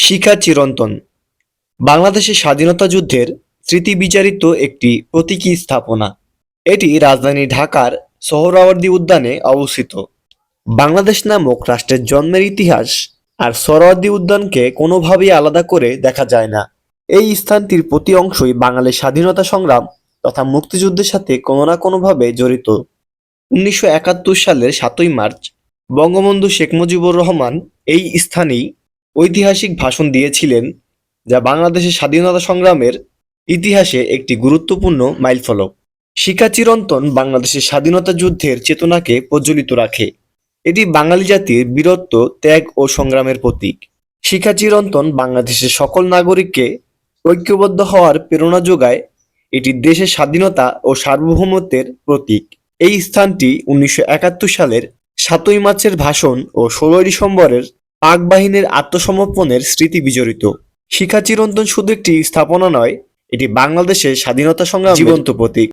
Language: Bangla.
শিখা চিরন্তন বাংলাদেশের স্বাধীনতা যুদ্ধের স্মৃতি বিজড়িত একটি প্রতীকী স্থাপনা। এটি রাজধানী ঢাকার সোহরাওয়ার্দী উদ্যানে অবস্থিত। বাংলাদেশ নামক রাষ্ট্রের জন্মের ইতিহাস আর সোহরাওয়ার্দী উদ্যানকে কোনোভাবেই আলাদা করে দেখা যায় না। এই স্থানটির প্রতি অংশই বাঙালির স্বাধীনতা সংগ্রাম তথা মুক্তিযুদ্ধের সাথে কোনো না কোনোভাবে জড়িত। ১৯৭১ সালের ৭ই মার্চ বঙ্গবন্ধু শেখ মুজিবুর রহমান এই স্থানেই ঐতিহাসিক ভাষণ দিয়েছিলেন, যা বাংলাদেশের স্বাধীনতা সংগ্রামের ইতিহাসে একটি গুরুত্বপূর্ণ মাইলফলক। শিখা চিরন্তন বাংলাদেশের স্বাধীনতা যুদ্ধের চেতনাকে প্রজ্বলিত রাখে। এটি বাঙালি জাতির বীরত্ব, ত্যাগ ও সংগ্রামের প্রতীক। শিখা চিরন্তন বাংলাদেশের সকল নাগরিককে ঐক্যবদ্ধ হওয়ার প্রেরণা যোগায়। এটি দেশের স্বাধীনতা ও সার্বভৌমত্বের প্রতীক। এই স্থানটি ১৯৭১ সালের ৭ই মার্চের ভাষণ ও ১৬ই ডিসেম্বরের পাক বাহিনীর আত্মসমর্পণের স্মৃতি বিজড়িত। শিখা চিরন্তন শুধু একটি স্থাপনা নয়, এটি বাংলাদেশের স্বাধীনতা সংগ্রামের জীবন্ত প্রতীক।